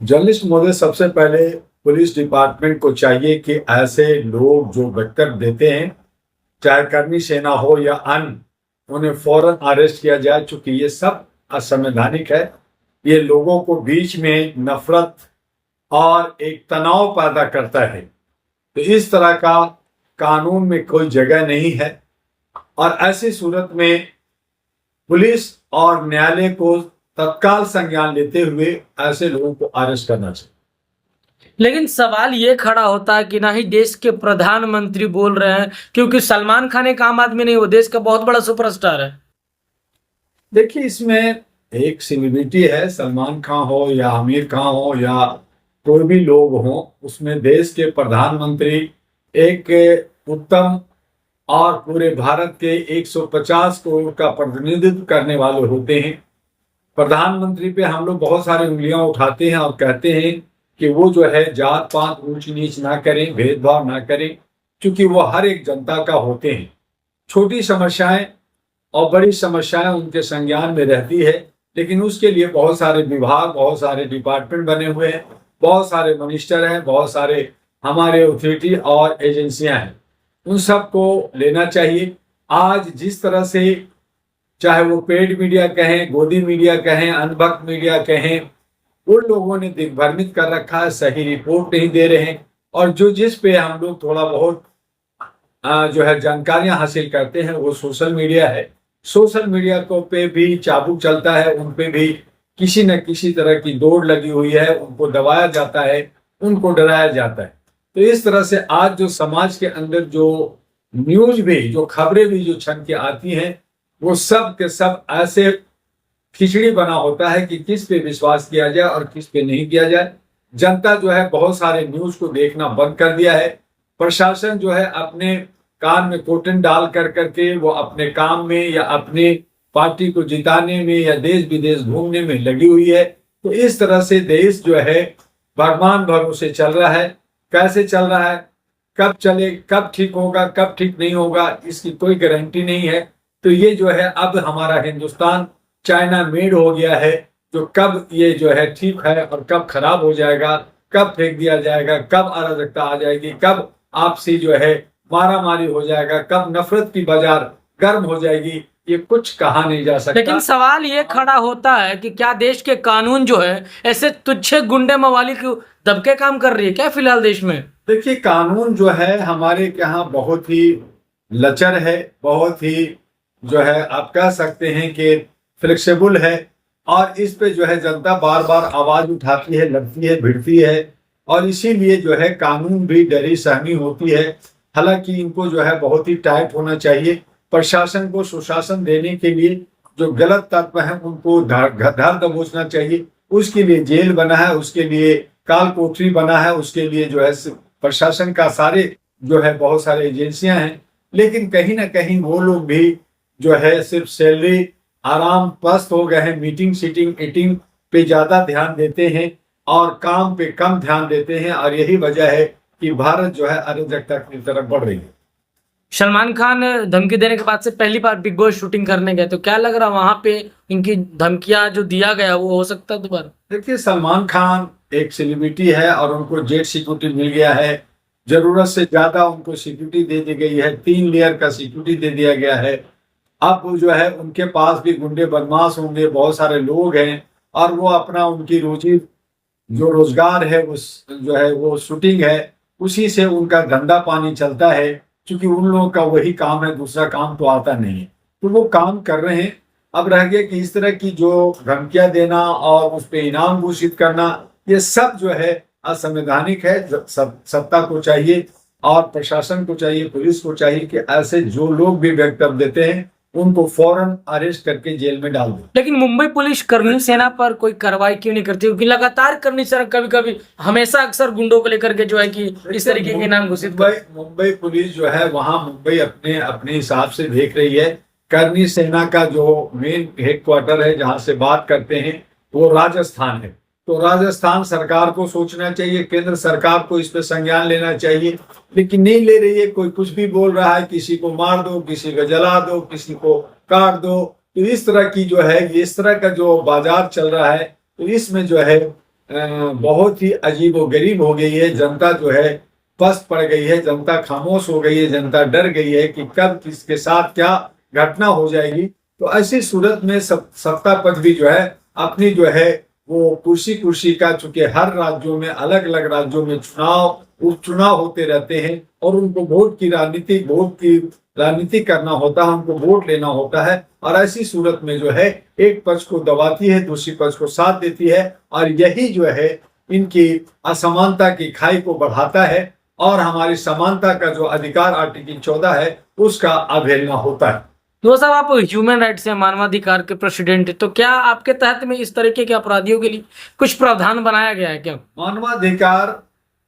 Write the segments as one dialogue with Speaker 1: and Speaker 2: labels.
Speaker 1: Journalist महोदय, सबसे पहले पुलिस डिपार्टमेंट को चाहिए कि ऐसे लोग जो वक्तव्य देते हैं, चाहे कर्मी सेना हो या अन्य, उन्हें फौरन अरेस्ट किया जाए। चूंकि ये सब असंवैधानिक है। ये लोगों को बीच में नफरत और एक तनाव पैदा करता है। तो इस तरह का कानून में कोई जगह नहीं है और ऐसी सूरत में पुलिस और न्यायालय को तत्काल संज्ञान लेते हुए ऐसे लोगों को अरेस्ट करना चाहिए।
Speaker 2: लेकिन सवाल ये खड़ा होता है कि ना ही देश के प्रधानमंत्री बोल रहे हैं, क्योंकि सलमान खान एक आम आदमी नहीं, वो देश का बहुत बड़ा सुपरस्टार है।
Speaker 1: देखिए, इसमें एक सेलिब्रिटी है, सलमान खान हो या आमिर खान हो या कोई भी लोग हो, उसमें देश के प्रधानमंत्री एक उत्तम और पूरे भारत के 150 करोड़ का प्रतिनिधित्व करने वाले होते हैं। प्रधानमंत्री पे हम लोग बहुत सारी उंगलियां उठाते हैं और कहते हैं कि वो जो है जात पात ऊंच नीच ना करें, भेदभाव ना करें, क्योंकि वो हर एक जनता का होते हैं। छोटी समस्याएं और बड़ी समस्याएं उनके संज्ञान में रहती है, लेकिन उसके लिए बहुत सारे विभाग, बहुत सारे डिपार्टमेंट बने हुए हैं, बहुत सारे मिनिस्टर हैं, बहुत सारे हमारे अथॉरिटी और एजेंसियां हैं। उन सबको लेना चाहिए। आज जिस तरह से, चाहे वो पेड मीडिया कहें, गोदी मीडिया कहें, अंधभक्त मीडिया कहें, उन लोगों ने दिग्भ्रमित कर रखा है, सही रिपोर्ट नहीं दे रहे हैं। और जो जिस पे हम लोग थोड़ा बहुत जो है जानकारियां हासिल करते हैं वो सोशल मीडिया है। सोशल मीडिया को पे भी चाबुक चलता है, उन पे भी किसी न किसी तरह की दौड़ लगी हुई है, उनको दबाया जाता है, उनको डराया जाता है। तो इस तरह से आज जो समाज के अंदर जो न्यूज भी, जो खबरें भी जो छन के आती हैं, वो सब के सब ऐसे खिचड़ी बना होता है कि किस पे विश्वास किया जाए और किस पे नहीं किया जाए। जनता जो है बहुत सारे न्यूज को देखना बंद कर दिया है। प्रशासन जो है अपने कान में कोटन डाल कर करके वो अपने काम में या अपने पार्टी को जिताने में या देश विदेश घूमने में लगी हुई है। तो इस तरह से देश जो है भगवान भरोसे चल रहा है। कैसे चल रहा है, कब चले, कब ठीक होगा, कब ठीक नहीं होगा, इसकी कोई गारंटी नहीं है। तो ये जो है अब हमारा हिंदुस्तान चाइना मेड हो गया है, जो कब ये जो है ठीक है और कब खराब हो जाएगा, कब फेंक दिया जाएगा, कब अराजकता आ जाएगी, कब आपसी जो है मारा मारी हो जाएगा, कब नफरत की बाजार गर्म हो जाएगी, ये कुछ कहा नहीं जा सकता।
Speaker 2: लेकिन सवाल ये खड़ा होता है कि क्या देश के कानून जो है ऐसे तुच्छे गुंडे मवाली को दबके काम कर रही है क्या फिलहाल देश में?
Speaker 1: देखिए, कानून जो है हमारे यहाँ बहुत ही लचर है, बहुत ही जो है आप कह सकते हैं कि फ्लेक्सिबल है। और इस पे जो है जनता बार बार आवाज उठाती है, लड़ती है, भिड़ती है और इसीलिए जो है कानून भी डरी सहमी होती है। हालांकि इनको जो है बहुत ही टाइट होना चाहिए। प्रशासन को सुशासन देने के लिए जो गलत तत्व हैं उनको धर दबोचना चाहिए। उसके लिए जेल बना है, उसके लिए काल कोठरी बना है, उसके लिए जो है प्रशासन का सारे जो है बहुत सारे एजेंसियां हैं। लेकिन कहीं ना कहीं वो लोग भी जो है सिर्फ सैलरी, आराम पस्त हो गए हैं। मीटिंग सीटिंग ईटिंग पे ज्यादा ध्यान देते हैं और काम पे कम ध्यान देते हैं। और यही वजह है कि भारत जो है अराजकता की तरफ बढ़ रही है।
Speaker 2: सलमान खान धमकी देने के बाद से पहली बार बिग बॉस शूटिंग करने गए, तो क्या लग रहा वहां पे इनकी धमकियां जो दिया गया वो हो सकता है दोबारा?
Speaker 1: देखिए, सलमान खान एक सेलिब्रिटी है और उनको जेट सिक्योरिटी मिल गया है। जरूरत से ज्यादा उनको सिक्योरिटी दे दी गई है, 3 लेयर का सिक्योरिटी दे दिया गया है। अब वो जो है उनके पास भी गुंडे बदमाश होंगे, बहुत सारे लोग हैं और वो अपना उनकी रोजी जो रोजगार है उस जो है वो शूटिंग है, उसी से उनका धंधा पानी चलता है। क्योंकि उन लोगों का वही काम है, दूसरा काम तो आता नहीं है, तो वो काम कर रहे हैं। अब रह गया कि इस तरह की जो धमकियां देना और उस पर इनाम घोषित करना, ये सब जो है असंवैधानिक है। सत्ता को चाहिए और प्रशासन को चाहिए, पुलिस को चाहिए कि ऐसे जो लोग भी वक्तव्य देते हैं उनको फौरन अरेस्ट करके जेल में डाल दो।
Speaker 2: लेकिन मुंबई पुलिस कर्मी सेना पर कोई कार्रवाई क्यों नहीं करती? क्योंकि लगातार करनी सर, कभी कभी हमेशा अक्सर गुंडों को लेकर के जो है कि इस तरीके के नाम घोषित
Speaker 1: मुंबई पुलिस जो है वहां मुंबई अपने अपने हिसाब से देख रही है। करनी सेना का जो मेन हेडक्वार्टर है, जहां से बात करते हैं, वो राजस्थान है। तो राजस्थान सरकार को सोचना चाहिए, केंद्र सरकार को इस पे संज्ञान लेना चाहिए, लेकिन नहीं ले रही है। कोई कुछ भी बोल रहा है, किसी को मार दो, किसी को जला दो, किसी को काट दो। तो इस तरह की जो है, इस तरह का जो बाजार चल रहा है, तो इसमें जो है बहुत ही अजीबोगरीब हो गई है। जनता जो है पस्त पड़ गई है, जनता खामोश हो गई है, जनता डर गई है कि कब किसके साथ क्या घटना हो जाएगी। तो ऐसी सूरत में सत्ता पक्ष भी जो है अपनी जो है वो कुर्सी का, चूंकि हर राज्यों में अलग अलग राज्यों में उपचुनाव होते रहते हैं और उनको वोट की राजनीति करना होता है, उनको वोट लेना होता है। और ऐसी सूरत में जो है एक पक्ष को दबाती है, दूसरी पक्ष को साथ देती है, और यही जो है इनकी असमानता की खाई को बढ़ाता है और हमारी समानता का जो अधिकार आर्टिकल 14 है उसका अवहेलना होता है।
Speaker 2: तो साहब, आप ह्यूमन राइट्स या मानवाधिकार के प्रेसिडेंट हैं, तो क्या आपके तहत में इस तरीके के अपराधियों के लिए कुछ प्रावधान बनाया गया है क्या?
Speaker 1: मानवाधिकार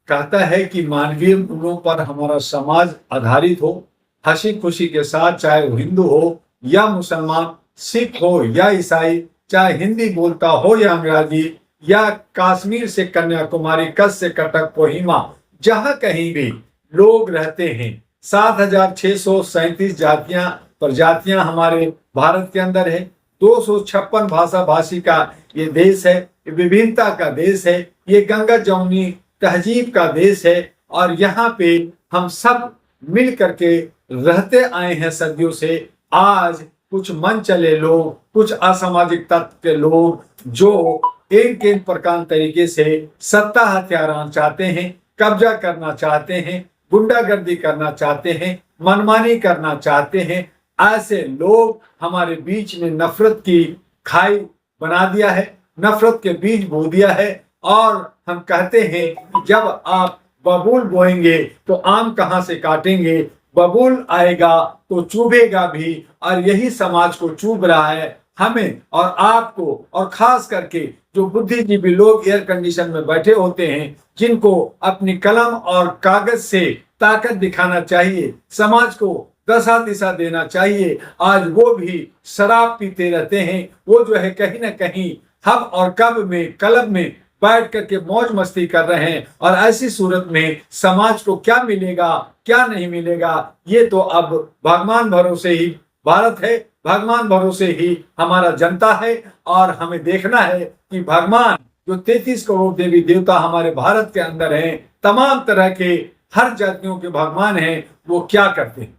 Speaker 1: कहता है कि मानवीय मूल्यों पर हमारा समाज आधारित हो, हंसी खुशी के साथ, चाहे वो हिंदू हो या मुसलमान, सिख हो या ईसाई, चाहे हिंदी बोलता हो या अंग्रेजी, या कश्मीर से कन्याकुमारी, कच्छ से कटक, कोहिमा, जहां कहीं भी लोग रहते हैं। 7,637 प्रजातियां हमारे भारत के अंदर है। 256 भाषा भाषी का ये देश है, विभिन्नता का देश है, ये गंगा जमुनी तहजीब का देश है। और यहाँ पे हम सब मिल करके रहते आए हैं सदियों से। आज कुछ मन चले लोग, कुछ असामाजिक तत्व के लोग जो एक प्रकार तरीके से सत्ता हथियाना चाहते हैं, कब्जा करना चाहते हैं, गुंडागर्दी करना चाहते हैं, मनमानी करना चाहते हैं, ऐसे लोग हमारे बीच में नफरत की खाई बना दिया है, नफरत के बीज बो दिया है। और हम कहते हैं कि जब आप बबूल बोएंगे तो आम कहां से काटेंगे, बबूल आएगा तो चुभेगा भी, और यही समाज को चुभ रहा है, हमें और आपको। और खास करके जो बुद्धिजीवी लोग एयर कंडीशन में बैठे होते हैं, जिनको अपनी कलम और कागज से ताकत दिखाना चाहिए, समाज को दशा दिशा देना चाहिए, आज वो भी शराब पीते रहते हैं। वो जो है कहीं ना कहीं हम और कब में कलब में बैठ करके मौज मस्ती कर रहे हैं। और ऐसी सूरत में समाज को क्या मिलेगा क्या नहीं मिलेगा, ये तो अब भगवान भरोसे ही भारत है, भगवान भरोसे ही हमारा जनता है। और हमें देखना है कि भगवान जो 33 करोड़ देवी देवता हमारे भारत के अंदर हैं, तमाम तरह के हर जातियों के भगवान हैं, वो क्या करते हैं।